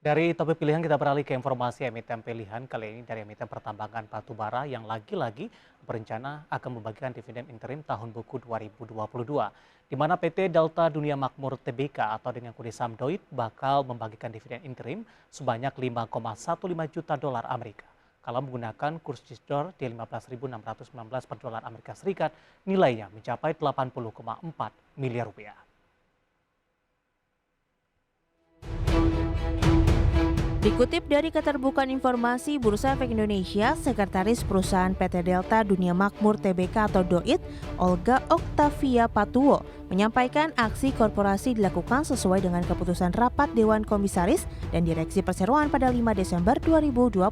Dari topik pilihan kita beralih ke informasi emiten pilihan kali ini dari emiten pertambangan batubara yang lagi-lagi berencana akan membagikan dividen interim tahun buku 2022, di mana PT Delta Dunia Makmur Tbk atau dengan kode saham DOIT bakal membagikan dividen interim sebanyak 5,15 juta dolar Amerika. Kalau menggunakan kurs $1 di 15.619 per dolar Amerika Serikat, nilainya mencapai 80,4 miliar rupiah. Dikutip dari Keterbukaan Informasi Bursa Efek Indonesia, Sekretaris Perusahaan PT Delta Dunia Makmur Tbk atau DOIT, Olga Oktavia Patuwo, menyampaikan aksi korporasi dilakukan sesuai dengan keputusan rapat Dewan Komisaris dan Direksi Perseroan pada 5 Desember 2022.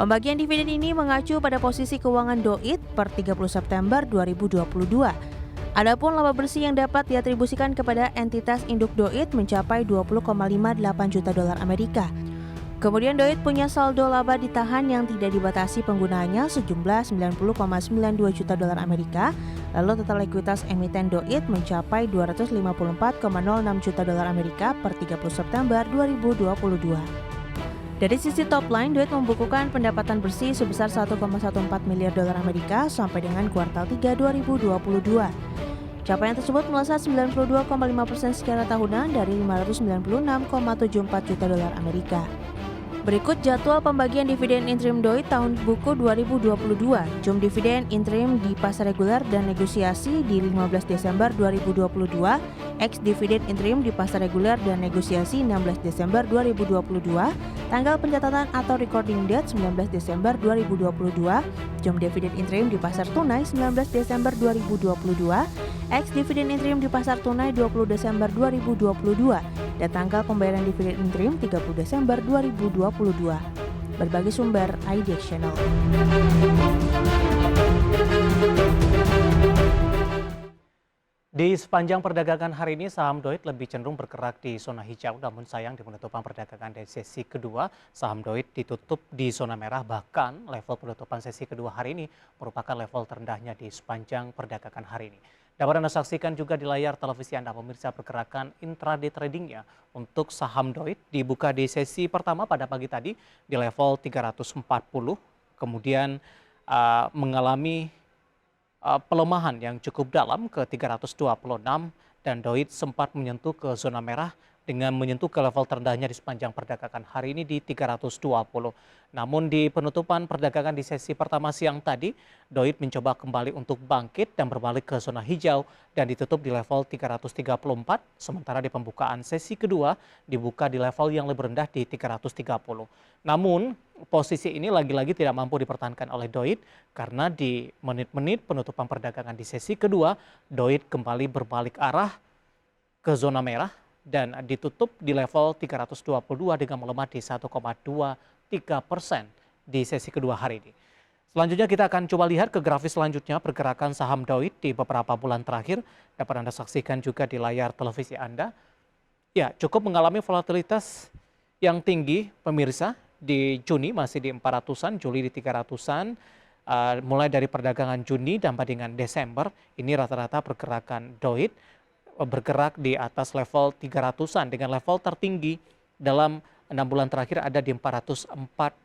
Pembagian dividen ini mengacu pada posisi keuangan DOIT per 30 September 2022. Adapun laba bersih yang dapat diatribusikan kepada entitas induk DOIT mencapai 20,58 juta dolar Amerika. Kemudian DOIT punya saldo laba ditahan yang tidak dibatasi penggunaannya sejumlah 90,92 juta dolar Amerika. Lalu total ekuitas emiten DOIT mencapai 254,06 juta dolar Amerika per 30 September 2022. Dari sisi top line, DOIT membukukan pendapatan bersih sebesar 1,14 miliar dolar Amerika sampai dengan kuartal 3 2022. Capaian tersebut melesat 92,5% secara tahunan dari 596,74 juta dolar Amerika. Berikut jadwal pembagian dividen interim DOIT tahun buku 2022. Jum dividen interim di pasar reguler dan negosiasi di 15 Desember 2022, ex dividen interim di pasar reguler dan negosiasi 16 Desember 2022, tanggal pencatatan atau recording date 19 Desember 2022, jum dividen interim di pasar tunai 19 Desember 2022, ex dividen interim di pasar tunai 20 Desember 2022, dan tanggal pembayaran dividen interim 30 Desember 2022. Berbagai sumber IDX Channel. Di sepanjang perdagangan hari ini, saham DOIT lebih cenderung bergerak di zona hijau, namun sayang di penutupan perdagangan di sesi kedua, saham DOIT ditutup di zona merah, bahkan level penutupan sesi kedua hari ini merupakan level terendahnya di sepanjang perdagangan hari ini. Dapat Anda saksikan juga di layar televisi Anda pemirsa pergerakan intraday tradingnya untuk saham DOIT dibuka di sesi pertama pada pagi tadi di level 340, kemudian mengalami pelemahan yang cukup dalam ke 326 dan DOIT sempat menyentuh ke zona merah dengan menyentuh ke level terendahnya di sepanjang perdagangan hari ini di 320. Namun di penutupan perdagangan di sesi pertama siang tadi, DOIT mencoba kembali untuk bangkit dan berbalik ke zona hijau dan ditutup di level 334, sementara di pembukaan sesi kedua dibuka di level yang lebih rendah di 330. Namun posisi ini lagi-lagi tidak mampu dipertahankan oleh DOIT karena di menit-menit penutupan perdagangan di sesi kedua, DOIT kembali berbalik arah ke zona merah dan ditutup di level 322 dengan melemah di 1,23% di sesi kedua hari ini. Selanjutnya kita akan coba lihat ke grafis selanjutnya pergerakan saham DOIT di beberapa bulan terakhir. Dapat Anda saksikan juga di layar televisi Anda. Ya, cukup mengalami volatilitas yang tinggi pemirsa. Di Juni masih di 400-an, Juli di 300-an. Mulai dari perdagangan Juni sampai dengan Desember, ini rata-rata pergerakan DOIT bergerak di atas level 300-an dengan level tertinggi dalam 6 bulan terakhir ada di 442.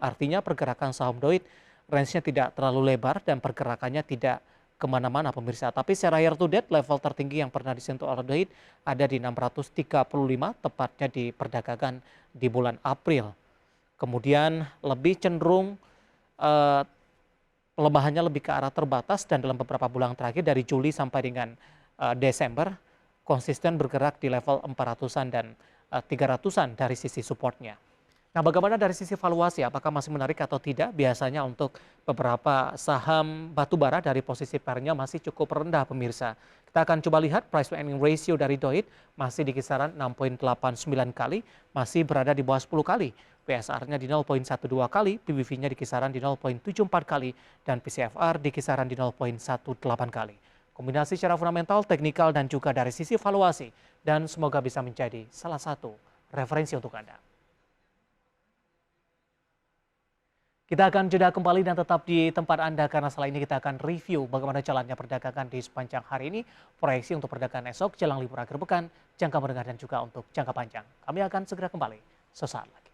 Artinya pergerakan saham DOIT range-nya tidak terlalu lebar dan pergerakannya tidak kemana-mana pemirsa. Tapi secara year to date level tertinggi yang pernah disentuh oleh DOIT ada di 635, tepatnya di perdagangan di bulan April. Kemudian lebih cenderung pelemahannya lebih ke arah terbatas dan dalam beberapa bulan terakhir dari Juli sampai dengan Desember konsisten bergerak di level 400-an dan 300-an dari sisi supportnya. Nah, bagaimana dari sisi valuasi? Apakah masih menarik atau tidak? Biasanya untuk beberapa saham batubara dari posisi pairnya masih cukup rendah pemirsa. Kita akan coba lihat price to earning ratio dari DOIT masih di kisaran 6,89 kali, masih berada di bawah 10 kali. PSR-nya di 0,12 kali, PBV-nya di kisaran di 0,74 kali, dan PCFR di kisaran di 0,18 kali. Kombinasi secara fundamental, teknikal, dan juga dari sisi valuasi. Dan semoga bisa menjadi salah satu referensi untuk Anda. Kita akan jeda kembali dan tetap di tempat Anda karena setelah ini kita akan review bagaimana jalannya perdagangan di sepanjang hari ini, proyeksi untuk perdagangan esok, jelang libur akhir pekan, jangka menengah dan juga untuk jangka panjang. Kami akan segera kembali sesaat lagi.